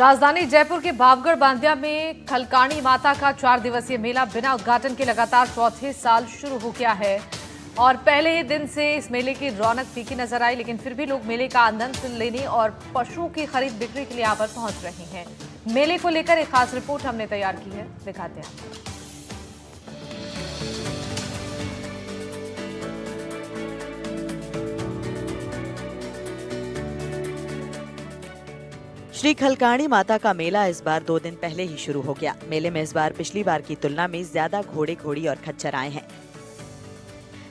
राजधानी जयपुर के भावगढ़ बांदिया में खलकाणी माता का 4 दिवसीय मेला बिना उद्घाटन के लगातार चौथे साल शुरू हो गया है और पहले ही दिन से इस मेले की रौनक फीकी नजर आई, लेकिन फिर भी लोग मेले का आनंद लेने और पशुओं की खरीद बिक्री के लिए यहाँ पर पहुंच रहे हैं। मेले को लेकर एक खास रिपोर्ट हमने तैयार की है, दिखाते हैं। श्री खलकाणी माता का मेला इस बार 2 दिन पहले ही शुरू हो गया। मेले में इस बार पिछली बार की तुलना में ज्यादा घोड़े घोड़ी और खच्चर आए हैं।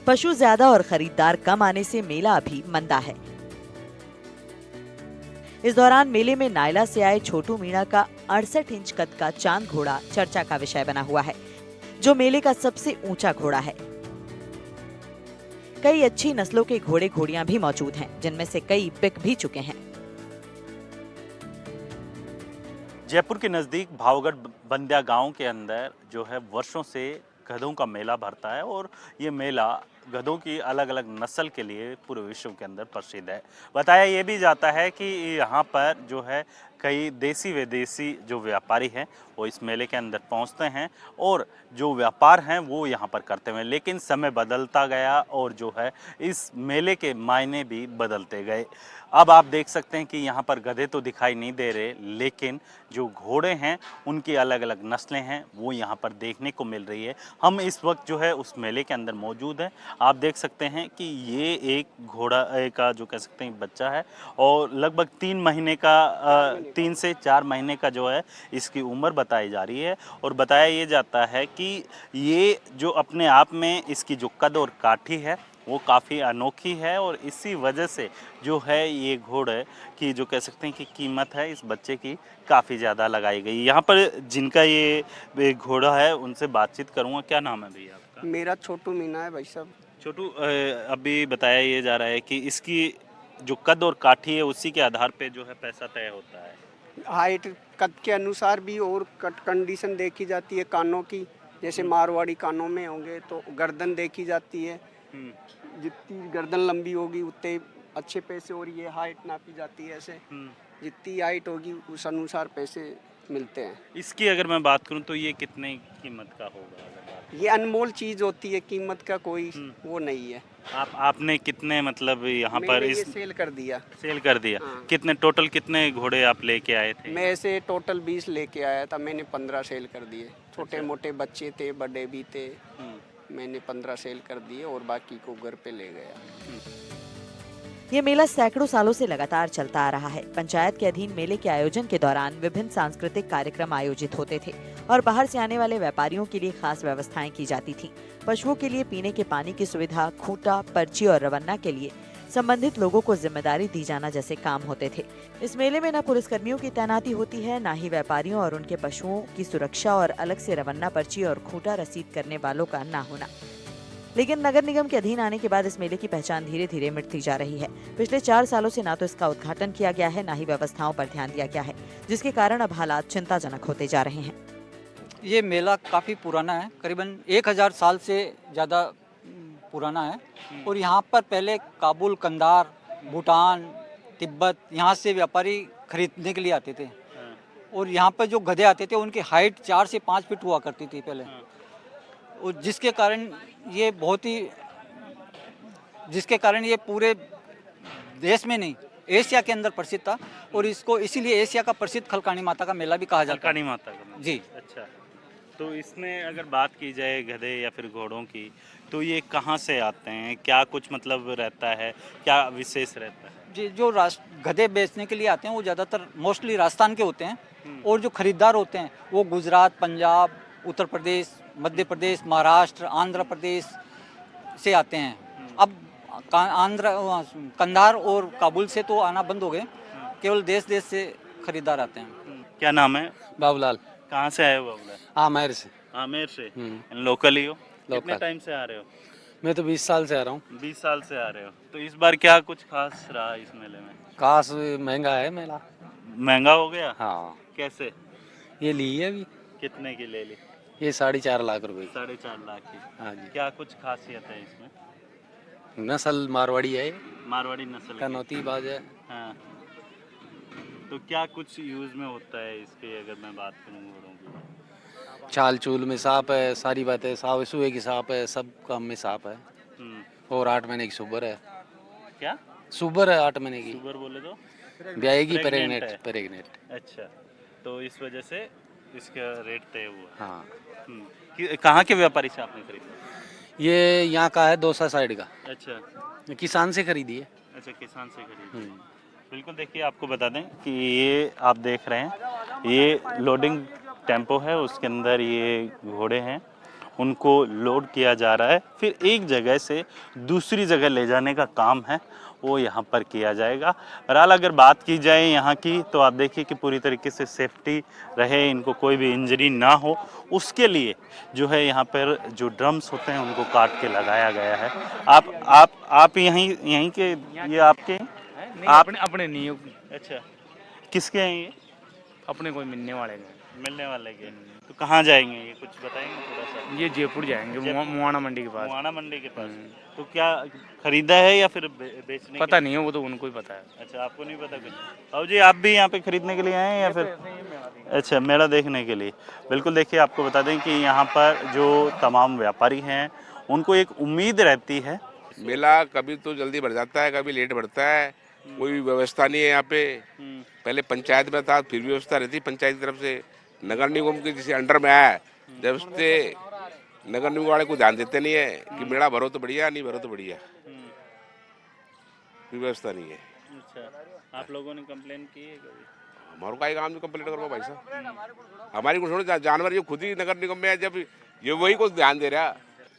पशु ज्यादा और खरीदार कम आने से मेला अभी मंदा है। इस दौरान मेले में नायला से आए छोटू मीणा का 68 इंच कद का चांद घोड़ा चर्चा का विषय बना हुआ है, जो मेले का सबसे ऊंचा घोड़ा है। कई अच्छी नस्लों के घोड़े घोड़ियां भी मौजूद हैं, जिनमें से कई बिक भी चुके हैं। जयपुर के नज़दीक भावगढ़ बंदिया गांव के अंदर जो है वर्षों से गधों का मेला भरता है और ये मेला गधों की अलग अलग नस्ल के लिए पूरे विश्व के अंदर प्रसिद्ध है। बताया ये भी जाता है कि यहाँ पर जो है कई देसी विदेशी जो व्यापारी हैं वो इस मेले के अंदर पहुँचते हैं और जो व्यापार हैं वो यहाँ पर करते हैं। लेकिन समय बदलता गया और जो है इस मेले के मायने भी बदलते गए। अब आप देख सकते हैं कि यहाँ पर गधे तो दिखाई नहीं दे रहे, लेकिन जो घोड़े हैं उनकी अलग अलग नस्लें हैं वो यहाँ पर देखने को मिल रही है। हम इस वक्त जो है उस मेले के अंदर मौजूद हैं। आप देख सकते हैं कि ये एक घोड़ा का जो कह सकते हैं बच्चा है और लगभग 3 से 4 महीने का जो है इसकी उम्र बताई जा रही है। और बताया ये जाता है कि ये जो अपने आप में इसकी जो कद और काठी है वो काफ़ी अनोखी है और इसी वजह से जो है ये घोड़े की जो कह सकते हैं कि कीमत है इस बच्चे की काफ़ी ज़्यादा लगाई गई। यहाँ पर जिनका ये घोड़ा है उनसे बातचीत करूँगा। क्या नाम है भैया आपका? मेरा छोटू मीना है भाई साहब। छोटू, अभी बताया ये जा रहा है कि इसकी जो कद और काठी है उसी के आधार पे जो है पैसा तय होता है। हाइट कद के अनुसार भी और कट कंडीशन देखी जाती है कानों की। जैसे मारवाड़ी कानों में होंगे तो गर्दन देखी जाती है, जितनी गर्दन लंबी होगी उतने अच्छे पैसे, और ये हाइट नापी जाती है ऐसे। जितनी हाइट होगी उस अनुसार पैसे मिलते हैं। इसकी अगर मैं बात करूं तो ये कितने कीमत का होगा? ये अनमोल चीज़ होती है, कीमत का कोई वो नहीं है। आपने कितने मतलब यहाँ पर इस सेल कर दिया? सेल कर दिया। हाँ। कितने घोड़े आप लेके आए थे? मैं ऐसे टोटल 20 लेके आया था, मैंने 15 सेल कर दिए। छोटे मोटे बच्चे थे, बड़े भी थे, मैंने 15 सेल कर दिए और बाकी को घर पे ले गया। ये मेला सैकड़ों सालों से लगातार चलता आ रहा है। पंचायत के अधीन मेले के आयोजन के दौरान विभिन्न सांस्कृतिक कार्यक्रम आयोजित होते थे और बाहर से आने वाले व्यापारियों के लिए खास व्यवस्थाएं की जाती थीं। पशुओं के लिए पीने के पानी की सुविधा, खूंटा, पर्ची और रवन्ना के लिए संबंधित लोगों को जिम्मेदारी दी जाना जैसे काम होते थे। इस मेले में न पुलिसकर्मियों की तैनाती होती है, न ही व्यापारियों और उनके पशुओं की सुरक्षा और अलग से रवन्ना, पर्ची और खूंटा रसीद करने वालों का न होना। लेकिन नगर निगम के अधीन आने के बाद इस मेले की पहचान धीरे धीरे मिटती जा रही है। पिछले 4 सालों से ना तो इसका उद्घाटन किया गया है, ना ही व्यवस्थाओं पर ध्यान दिया गया है, जिसके कारण अब हालात चिंताजनक होते जा रहे हैं। ये मेला काफ़ी पुराना है, करीबन 1000 साल से ज़्यादा पुराना है और यहाँ पर पहले काबुल, कंधार, भूटान, तिब्बत यहाँ से व्यापारी खरीदने के लिए आते थे और यहाँ पर जो गधे आते थे उनकी हाइट 4 से 5 फीट हुआ करती थी पहले, और जिसके कारण ये पूरे देश में नहीं एशिया के अंदर प्रसिद्ध था और इसको इसीलिए एशिया का प्रसिद्ध खलकाणी माता का मेला भी कहा जाता है। खलकाणी माता का मेला। जी। अच्छा, तो इसमें अगर बात की जाए गधे या फिर घोड़ों की, तो ये कहाँ से आते हैं? क्या कुछ मतलब रहता है, क्या विशेष रहता है? जी, जो गधे बेचने के लिए आते हैं वो ज़्यादातर मोस्टली राजस्थान के होते हैं और जो खरीदार होते हैं वो गुजरात, पंजाब, उत्तर प्रदेश, मध्य प्रदेश, महाराष्ट्र, आंध्र प्रदेश से आते हैं। अब कंधार और काबुल से तो आना बंद हो गए, केवल देश से खरीदार आते हैं। क्या नाम है? बाबूलाल। कहाँ से आए हो बाबूलाल? आमेर से। आमेर से? लोकल ही हो? कितने लोकल। टाइम से आ रहे हो? मैं तो 20 साल से आ रहा हूँ। 20 साल से आ रहे हो। तो इस बार क्या कुछ खास रहा इस मेले में? काश महंगा है मेला। महंगा हो गया? हाँ। कैसे? ये ली है अभी। कितने की ले ली? ये 4.5 लाख रुपए की। 4.5 लाख की। हाँ जी। क्या कुछ खासियत है इसमें? नस्ल मारवाड़ी है, मारवाड़ी नस्ल की। कनौती बाज है। हाँ। तो क्या कुछ यूज में होता है इसके, अगर मैं बात करूँ घोड़ों की? चाल चूल में सांप है, सारी बातें साफ, सुए की सांप है, सब काम में सांप है। और 8 महीने की सुबर है। क्या सुबर है 8 महीने की, सुगर बोले तो? ब्याएगी, Pregnant है। प्रेग्नेंट। अच्छा, तो इस वजह से इसका रेट तय हुआ। हाँ, कहाँ के व्यापारी से आपने खरीदा? ये यहाँ का है, दौसा साइड का, अच्छा किसान से खरीदी है। अच्छा, किसान से खरीदी। बिल्कुल, देखिए आपको बता दें कि ये आप देख रहे हैं, ये लोडिंग टेम्पो है, उसके अंदर ये घोड़े हैं, उनको लोड किया जा रहा है, फिर एक जगह से दूसरी जगह ले जाने का काम है वो यहाँ पर किया जाएगा। बहरहाल अगर बात की जाए यहाँ की, तो आप देखिए कि पूरी तरीके से सेफ्टी रहे, इनको कोई भी इंजरी ना हो, उसके लिए जो है यहाँ पर जो ड्रम्स होते हैं उनको काट के लगाया गया है। आप यहीं के, ये आपके हैं? आप अपने नहीं हो, अच्छा, किसके हैं ये? अपने कोई मिलने वाले नहीं। मिलने वाले के। तो कहाँ जाएंगे ये, कुछ बताएंगे थोड़ा सा? ये जयपुर जाएंगे, जयपुर। मुआना मंडी के पास। मुआना मंडी के पास। तो क्या खरीदा है या फिर बेचने पता के लिए? नहीं है, वो तो उनको ही पता है। अच्छा, आपको नहीं पता कुछ? अब जी आप भी यहाँ पे खरीदने के लिए आए हैं या फिर? अच्छा, मेला देखने के लिए। बिल्कुल, देखिए आपको बता दें कि यहाँ पर जो तमाम व्यापारी हैं उनको एक उम्मीद रहती है। मेला कभी तो जल्दी बढ़ जाता है, कभी लेट बढ़ता है, कोई व्यवस्था नहीं है यहाँ पे। पहले पंचायत में था, फिर व्यवस्था रहती पंचायत की तरफ से। नगर निगम के जिसे अंडर में आया, जब से नगर निगम वाले को ध्यान देते नहीं है कि मेला भरो तो बढ़िया, नहीं भरो तो बढ़िया, कोई व्यवस्था नहीं है। अच्छा, आप लोगों ने कंप्लेन की है कभी? हमारे का काम जो कंप्लीट करो भाई साहब, हमारी कुछ थोड़ी, जानवर जो खुद ही नगर निगम में है, जब ये वही को ध्यान दे रहा।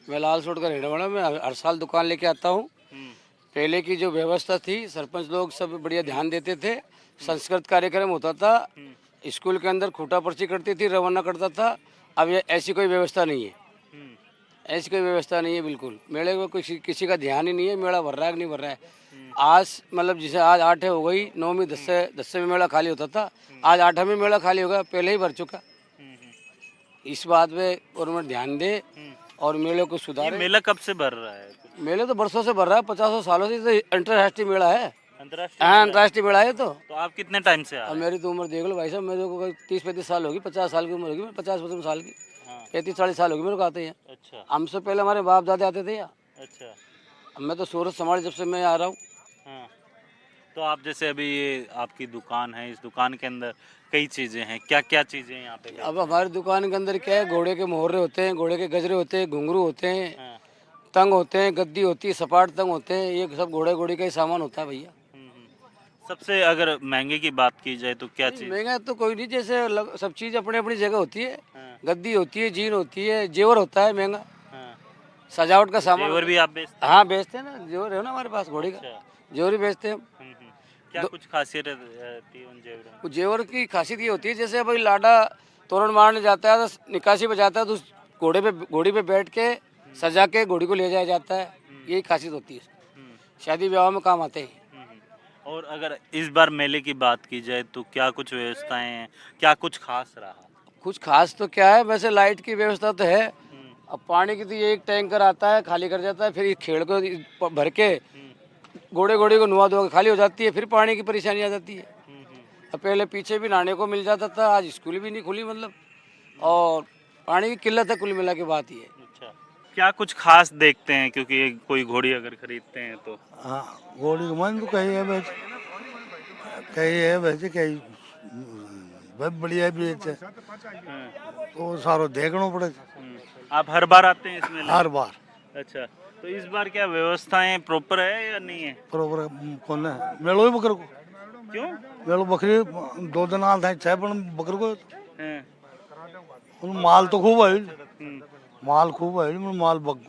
मैं लाल सोट का रहने वाला, मैं हर साल दुकान लेके आता हूँ। पहले की जो व्यवस्था थी, सरपंच लोग सब बढ़िया ध्यान देते थे, संस्कृत कार्यक्रम होता था, स्कूल के अंदर खूटा पर्ची कटती थी, रवाना करता था। अब ये ऐसी कोई व्यवस्था नहीं है, ऐसी कोई व्यवस्था नहीं है बिल्कुल। मेले में किसी का ध्यान ही नहीं है, मेला भर रहा है कि नहीं भर रहा है। आज मतलब जैसे आज 8 हो गई, 9वीं 10 में मेला खाली होता था, आज 8 में मेला खाली होगा, पहले ही भर चुका। इस बात पे गवर्नमेंट ध्यान दे और मेले को ये सुधारे। मेला कब से भर रहा है? मेले तो बरसों से भर रहा है, 50 सालों से। तो अंतर्राष्ट्रीय मेला है। अंतर्राष्ट्रीय हाँ, मेला? अंतर्राष्ट्रीय मेला है। तो आप कितने टाइम से आ अब रहे हैं? मेरी तो उम्र देख लो भाई साहब, मेरे को कोई 30-35 साल होगी, 50 साल की उम्र होगी, 50-55 साल की, हाँ। 35-40 साल होगी मेरे को आते हैं। अच्छा हमसे पहले हमारे बाप दादा आते थे यहाँ। अच्छा, अब मैं तो सूरत समाज जब से मैं आ रहा हूँ। हाँ। तो आप जैसे अभी ये आपकी दुकान है, इस दुकान के अंदर कई चीजें हैं, क्या क्या चीजें हैं यहाँ पे? अब हमारी दुकान के अंदर क्या है, घोड़े के मोहरे होते हैं, घोड़े के गजरे होते हैं, घुंघरू होते हैं, हाँ। तंग होते हैं, गद्दी होती है, सपाट तंग होते हैं, ये सब घोड़े घोड़ी का ही सामान होता है भैया। सबसे अगर महंगे की बात की जाए तो क्या चीज? महंगा तो कोई नहीं, जैसे सब चीज़ अपनी अपनी जगह होती है। हाँ। गद्दी होती है, जीन होती है, जेवर होता है महंगा, हाँ। सजावट का सामान। जेवर भी आप बेचते हैं? हाँ बेचते हैं ना, जेवर है ना हमारे पास घोड़ी का, अच्छा। जेवर ही बेचते हैं हम। क्या कुछ खासियत रहती है उन जेवरों वो जेवर की खासियत ये होती है, जैसे भाई लाडा तोरण मारने जाता है तो निकासी बजाता है, तो उस घोड़ी पे बैठ के सजा के घोड़ी को ले जाया जाता है, यही खासियत होती है। शादी ब्याह में काम आते हैं। और अगर इस बार मेले की बात की जाए तो क्या कुछ व्यवस्थाएं हैं, क्या कुछ खास रहा? कुछ खास तो क्या है, वैसे लाइट की व्यवस्था तो है। अब पानी की तो ये एक टैंकर आता है, खाली कर जाता है, फिर खेड़ को भर के घोड़े को नुआ धुआ के खाली हो जाती है, फिर पानी की परेशानी आ जाती है। अब पहले पीछे भी नहाने को मिल जाता था, आज स्कूल भी नहीं खुली मतलब, और पानी की किल्लत है, कुल मिला के बात ये। अच्छा, क्या कुछ खास देखते हैं, क्योंकि कोई घोड़ी अगर खरीदते हैं तो? हाँ, घोड़ी का मन तो कहीं है वैसे, कहीं है वैसे, कहीं बहुत बढ़िया भी है, तो सारो देखना पड़े। आप हर बार आते हैं इसमें? हर बार। अच्छा, तो इस बार क्या व्यवस्थाएं प्रॉपर है या नहीं है? बरोबर कौन है मेलो ही बकर को? क्यों? मेलो बकरी 2 दिन आल था, 6 पण बकर को हैं। माल तो खूब है, माल खूब है, माल बग।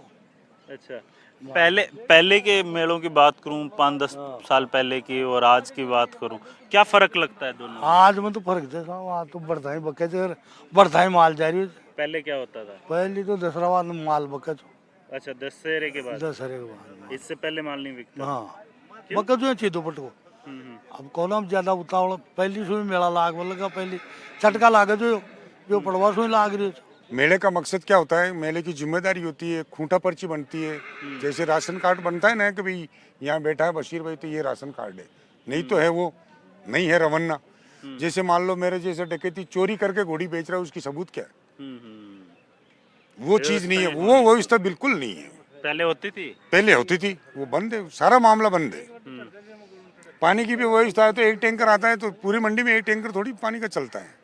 अच्छा, पहले के मेलों की बात करूं, 5-10 साल पहले की और आज की बात करूं, क्या फर्क लगता है दोनों? आज में तो फर्क देखा, आज तो बढ़ता ही बके थे, बढ़ता ही माल जा रही है। पहले क्या होता था? पहले तो दसरा बाद माल बके तो। अच्छा, दशहरे के बाद? दसरे के बाद। इससे पहले माल नहीं बिकता? हाँ, बके जो चीदो पट को। अब कौन हम ज्यादा उतावल, पहली सुई मेला लाग लगा, पहली छटका लागे जो पड़वा सुई लाग रही है। मेले का मकसद क्या होता है? मेले की जिम्मेदारी होती है, खूंटा पर्ची बनती है, जैसे राशन कार्ड बनता है ना कि भाई यहाँ बैठा है बशीर भाई तो ये राशन कार्ड है, नहीं तो है वो नहीं है रवन्ना। जैसे मान लो मेरे जैसे डकैती चोरी करके घोड़ी बेच रहा है, उसकी सबूत क्या है? वो चीज नहीं है, वो व्यवस्था बिल्कुल नहीं है। पहले होती थी, पहले होती थी, वो बंद है, सारा मामला बंद है। पानी की भी व्यवस्था है, तो एक टैंकर आता है तो पूरी मंडी में एक टैंकर थोड़ी पानी का चलता है।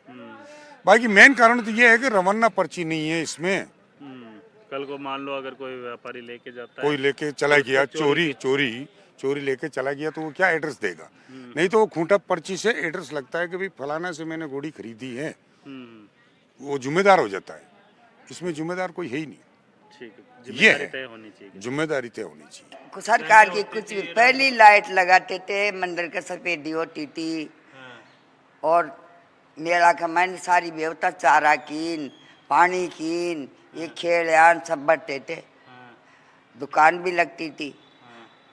बाकी मेन कारण तो ये है कि रवाना पर्ची नहीं है इसमें। कल को मान लो अगर कोई व्यापारी लेके जाता कोई लेके चला गया, चोरी लेके चला गया, तो वो क्या एड्रेस देगा? नहीं तो वो खूंटा पर्ची से एड्रेस लगता है कि भाई फलाना से मैंने घोड़ी खरीदी है, वो जिम्मेदार हो जाता है। इसमें जिम्मेदार कोई है ही नहीं। ठीक है, ये जिम्मेदारी है, तय होनी चाहिए। जिम्मेदारी तय होनी चाहिए। सरकार की कुछ भी पहली लाइट लगाते थे, मंदिर का सफेदी होती थी और मेला का मैंने सारी व्यवस्था, चारा कीन, पानी कीन, ये खेल सब बढ़ते थे, दुकान भी लगती थी।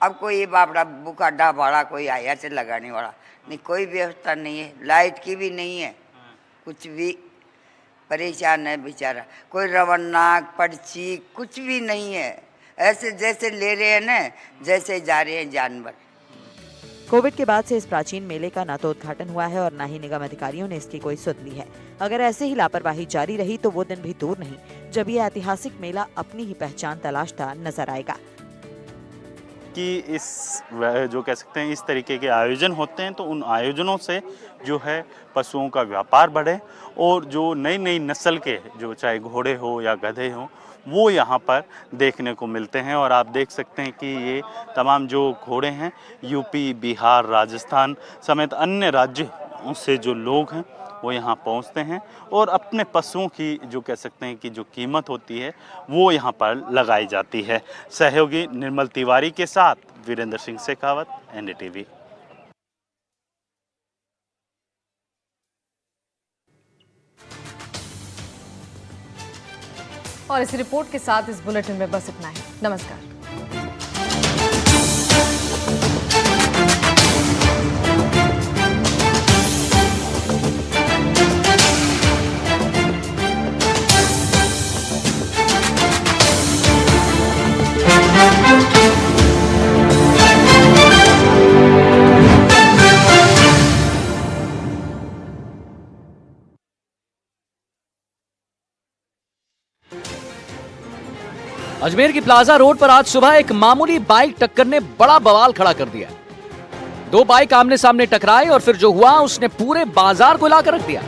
अब कोई ये बापड़ा बुका भाड़ा कोई आया से लगाने वाला नहीं, कोई व्यवस्था नहीं है, लाइट की भी नहीं है, कुछ भी परेशान है बेचारा। कोई रवाना पर्ची कुछ भी नहीं है, ऐसे जैसे ले रहे हैं ना, जैसे जा रहे हैं जानवर। कोविड के बाद से इस प्राचीन मेले का न तो उद्घाटन हुआ है और न ही निगम अधिकारियों ने इसकी कोई सुध ली है। अगर ऐसे ही लापरवाही जारी रही तो वो दिन भी दूर नहीं जब ये ऐतिहासिक मेला अपनी ही पहचान तलाशता नजर आएगा। कि इस जो कह सकते हैं इस तरीके के आयोजन होते हैं, तो उन आयोजनों से जो है पशुओं का व्यापार बढ़े और जो नई नई नस्ल के जो चाहे घोड़े हो या गधे हो वो यहाँ पर देखने को मिलते हैं। और आप देख सकते हैं कि ये तमाम जो घोड़े हैं यूपी, बिहार, राजस्थान समेत अन्य राज्यों से जो लोग हैं वो यहाँ पहुँचते हैं और अपने पशुओं की जो कह सकते हैं कि जो कीमत होती है वो यहाँ पर लगाई जाती है। सहयोगी निर्मल तिवारी के साथ वीरेंद्र सिंह शेखावत, NDTV। और इस रिपोर्ट के साथ इस बुलेटिन में बस इतना ही। नमस्कार। अजमेर की प्लाजा रोड पर आज सुबह एक मामूली बाइक टक्कर ने बड़ा बवाल खड़ा कर दिया। दो बाइक आमने सामने टकराए और फिर जो हुआ उसने पूरे बाजार को हिलाकर रख दिया।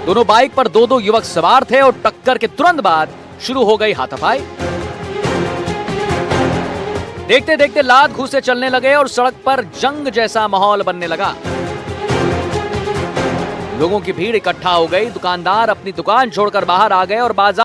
दोनों बाइक पर दो युवक सवार थे और टक्कर के तुरंत बाद शुरू हो गई हाथापाई। देखते देखते लात घूंसे चलने लगे और सड़क पर जंग जैसा माहौल बनने लगा। लोगों की भीड़ इकट्ठा हो गई। दुकानदार अपनी दुकान छोड़कर बाहर आ गए और बाजार